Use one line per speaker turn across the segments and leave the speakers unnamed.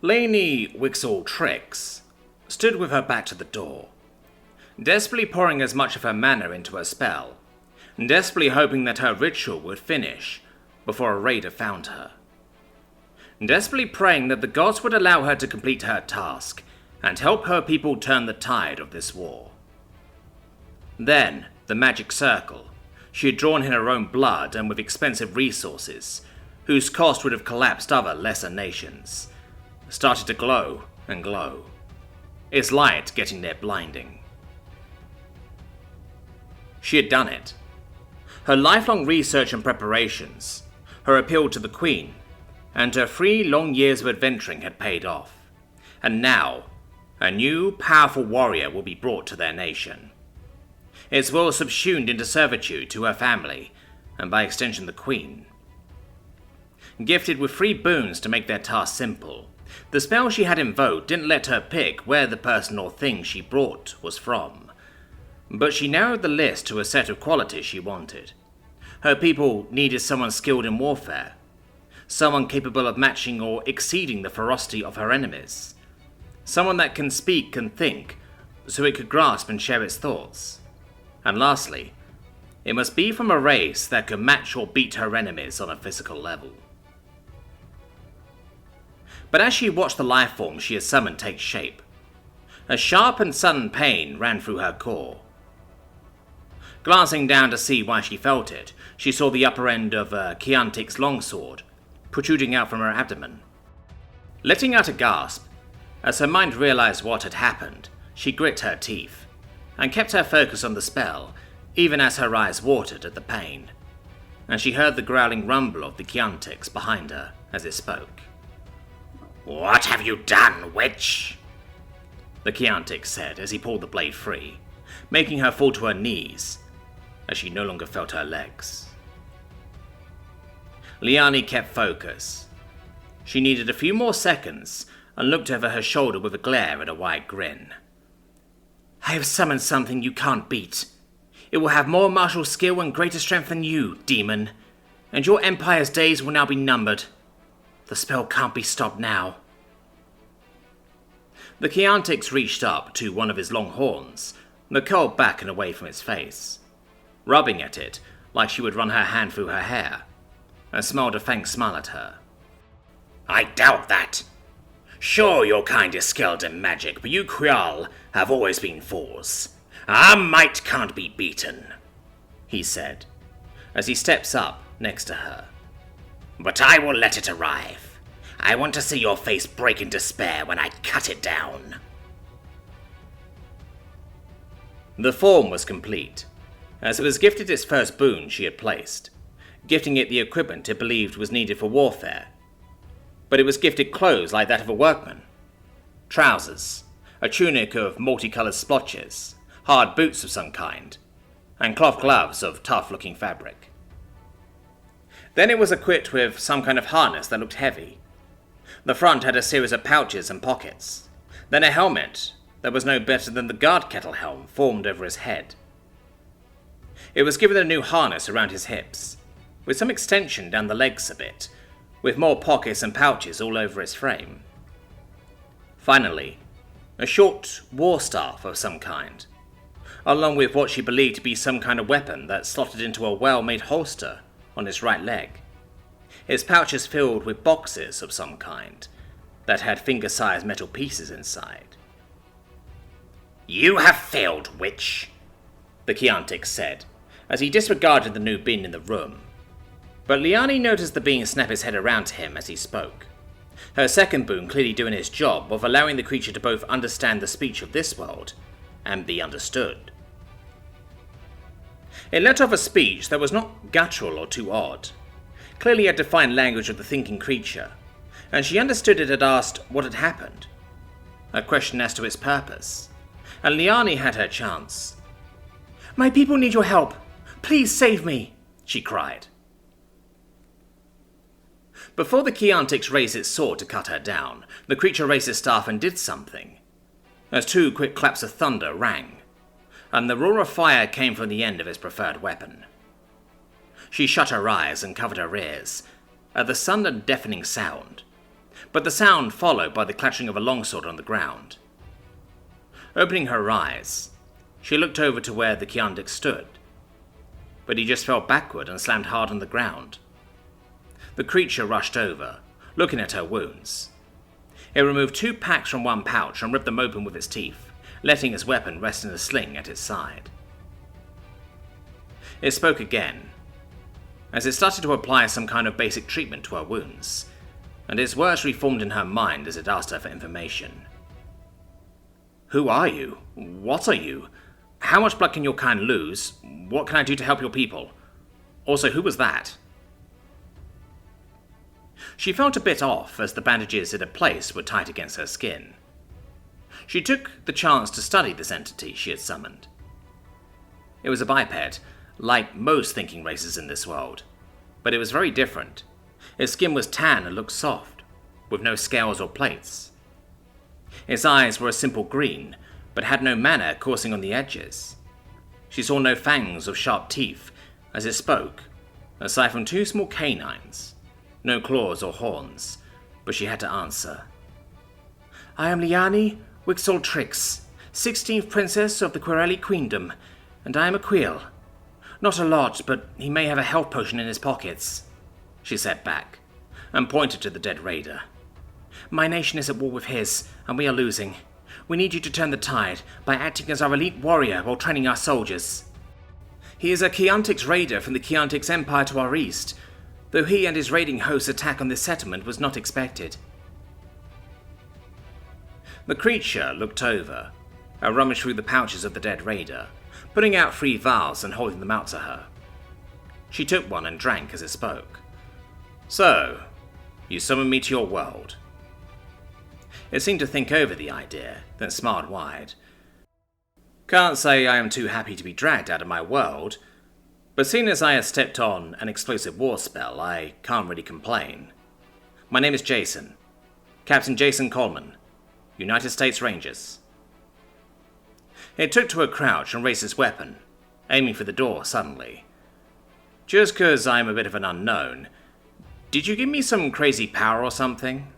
Lainey Wixall Tricks stood with her back to the door, desperately pouring as much of her mana into her spell, and desperately hoping that her ritual would finish before a raider found her, and desperately praying that the gods would allow her to complete her task and help her people turn the tide of this war. Then, the magic circle, she had drawn in her own blood and with expensive resources, whose cost would have collapsed other lesser nations, started to glow and glow, its light getting there blinding. She had done it. Her lifelong research and preparations, her appeal to the Queen, and her 3 long years of adventuring had paid off, and now a new, powerful warrior will be brought to their nation. Its will subsumed into servitude to her family, and by extension the Queen. Gifted with 3 boons to make their task simple, the spell she had invoked didn't let her pick where the person or thing she brought was from, but she narrowed the list to a set of qualities she wanted. Her people needed someone skilled in warfare, someone capable of matching or exceeding the ferocity of her enemies, someone that can speak and think so it could grasp and share its thoughts, and lastly, it must be from a race that could match or beat her enemies on a physical level. But as she watched the life form she had summoned take shape, a sharp and sudden pain ran through her core. Glancing down to see why she felt it, she saw the upper end of Chiantic's longsword protruding out from her abdomen. Letting out a gasp, as her mind realized what had happened, she grit her teeth, and kept her focus on the spell, even as her eyes watered at the pain, and she heard the growling rumble of the Chiantics behind her as it spoke. "What have you done, witch?" the Chiantic said as he pulled the blade free, making her fall to her knees, as she no longer felt her legs. Liani kept focus. She needed a few more seconds and looked over her shoulder with a glare and a wide grin. "I have summoned something you can't beat. It will have more martial skill and greater strength than you, demon, and your empire's days will now be numbered. The spell can't be stopped now." The Chiantix reached up to one of his long horns, but curled back and away from its face, rubbing at it like she would run her hand through her hair, and smiled a faint smile at her. "I doubt that. Sure, your kind is skilled in magic, but you Krial have always been fools. Our might can't be beaten," he said, as he steps up next to her. "But I will let it arrive. I want to see your face break in despair when I cut it down." The form was complete, as it was gifted its first boon she had placed, gifting it the equipment it believed was needed for warfare. But it was gifted clothes like that of a workman. Trousers, a tunic of multicolored splotches, hard boots of some kind, and cloth gloves of tough-looking fabric. Then it was equipped with some kind of harness that looked heavy. The front had a series of pouches and pockets, then a helmet that was no better than the guard kettle helm formed over his head. It was given a new harness around his hips, with some extension down the legs a bit, with more pockets and pouches all over its frame. Finally, a short war staff of some kind, along with what she believed to be some kind of weapon that slotted into a well-made holster on his right leg, its pouches filled with boxes of some kind that had finger-sized metal pieces inside. "You have failed, witch," the Chiantix said, as he disregarded the new being in the room. But Liani noticed the being snap his head around to him as he spoke, her second boon clearly doing its job of allowing the creature to both understand the speech of this world and be understood. It let off a speech that was not guttural or too odd, clearly a defined language of the thinking creature, and she understood it had asked what had happened, a question as to its purpose, and Liani had her chance. "My people need your help. Please save me," she cried. Before the Chiantix raised its sword to cut her down, the creature raised its staff and did something, as 2 quick claps of thunder rang, and the roar of fire came from the end of his preferred weapon. She shut her eyes and covered her ears at the sudden deafening sound, but the sound followed by the clattering of a longsword on the ground. Opening her eyes, she looked over to where the Chiantic stood, but he just fell backward and slammed hard on the ground. The creature rushed over, looking at her wounds. It removed 2 packs from one pouch and ripped them open with its teeth, letting its weapon rest in a sling at its side. It spoke again, as it started to apply some kind of basic treatment to her wounds, and its words reformed in her mind as it asked her for information. "Who are you? What are you? How much blood can your kind lose? What can I do to help your people? Also, who was that?" She felt a bit off as the bandages it had placed were tight against her skin. She took the chance to study this entity she had summoned. It was a biped, like most thinking races in this world, but it was very different. Its skin was tan and looked soft, with no scales or plates. Its eyes were a simple green, but had no mana coursing on the edges. She saw no fangs or sharp teeth as it spoke, aside from 2 small canines. No claws or horns, but she had to answer. "I am Liani Wixel-Trix, 16th Princess of the Querelli Queendom, and I am a Queel. Not a lot, but he may have a health potion in his pockets," she said back, and pointed to the dead raider. "My nation is at war with his, and we are losing. We need you to turn the tide by acting as our elite warrior while training our soldiers. He is a Chiantix raider from the Chiantix Empire to our east, though he and his raiding host's attack on this settlement was not expected." The creature looked over and rummaged through the pouches of the dead raider, putting out 3 vials and holding them out to her. She took one and drank as it spoke. "So, you summoned me to your world." It seemed to think over the idea, then smiled wide. "Can't say I am too happy to be dragged out of my world, but seeing as I have stepped on an explosive war spell, I can't really complain. My name is Jason. Captain Jason Coleman, United States Rangers." It took to a crouch and raised its weapon, aiming for the door suddenly. "Just 'cause I'm a bit of an unknown, did you give me some crazy power or something?"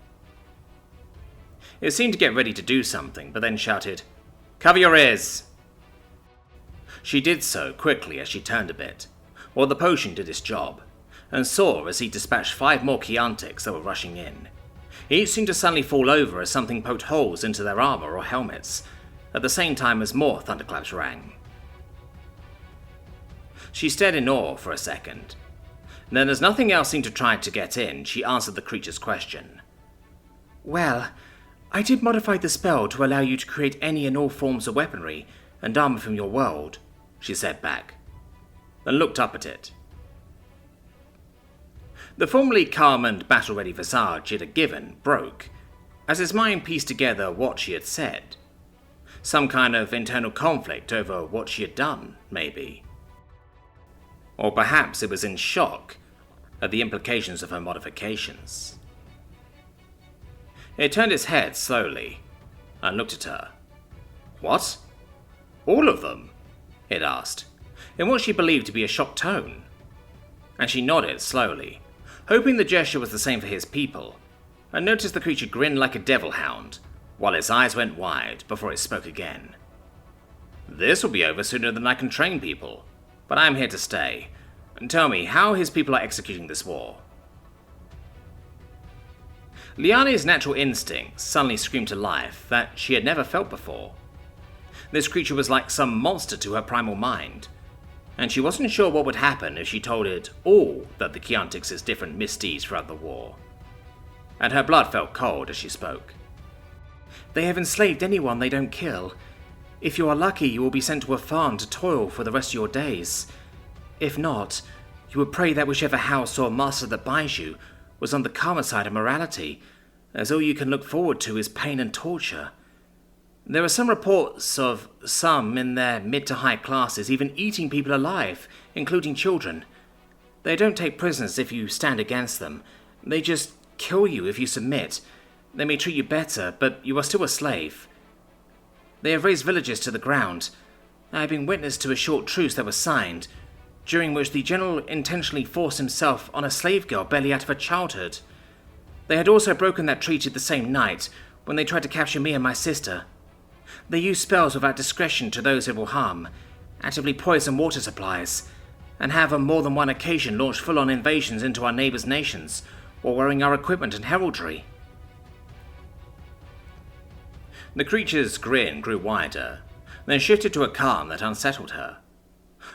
It seemed to get ready to do something, but then shouted, "Cover your ears!" She did so quickly as she turned a bit, while the potion did its job, and saw as he dispatched 5 more Chiantics that were rushing in. Each seemed to suddenly fall over as something poked holes into their armor or helmets, at the same time as more thunderclaps rang. She stared in awe for a second. Then, as nothing else seemed to try to get in, she answered the creature's question. "Well, I did modify the spell to allow you to create any and all forms of weaponry and armor from your world," she said back, then looked up at it. The formerly calm and battle-ready visage it had given broke, as his mind pieced together what she had said. Some kind of internal conflict over what she had done, maybe. Or perhaps it was in shock at the implications of her modifications. It turned its head slowly and looked at her. "What? All of them?" it asked, in what she believed to be a shocked tone. And she nodded slowly, hoping the gesture was the same for his people, and noticed the creature grin like a devil hound, while its eyes went wide before it spoke again. "This will be over sooner than I can train people, but I am here to stay. And tell me how his people are executing this war." Liani's natural instincts suddenly screamed to life that she had never felt before. This creature was like some monster to her primal mind, and she wasn't sure what would happen if she told it all that the Chiantix's different misdeeds throughout the war. And her blood felt cold as she spoke. "They have enslaved anyone they don't kill. If you are lucky, you will be sent to a farm to toil for the rest of your days. If not, you would pray that whichever house or master that buys you was on the calmer side of morality, as all you can look forward to is pain and torture. There are some reports of some in their mid to high classes even eating people alive, including children. They don't take prisoners if you stand against them. They just kill you if you submit. They may treat you better, but you are still a slave. They have razed villages to the ground. I have been witness to a short truce that was signed, during which the general intentionally forced himself on a slave girl barely out of her childhood. They had also broken that treaty the same night when they tried to capture me and my sister. They use spells without discretion to those it will harm, actively poison water supplies, and have on more than one occasion launched full-on invasions into our neighbors' nations while wearing our equipment and heraldry. The creature's grin grew wider, then shifted to a calm that unsettled her.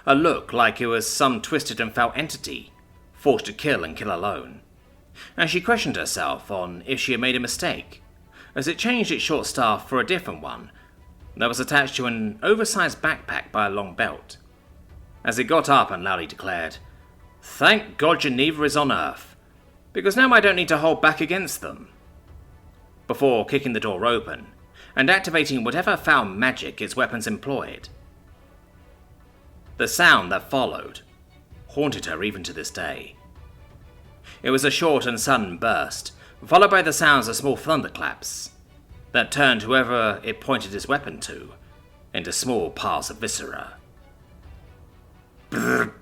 A look like it was some twisted and foul entity, forced to kill and kill alone. And she questioned herself on if she had made a mistake, as it changed its short staff for a different one that was attached to an oversized backpack by a long belt. As it got up and loudly declared, "Thank God Geneva is on Earth, because now I don't need to hold back against them," before kicking the door open and activating whatever foul magic its weapons employed. The sound that followed haunted her even to this day. It was a short and sudden burst, followed by the sounds of small thunderclaps that turned whoever it pointed its weapon to into small piles of viscera. Brrr.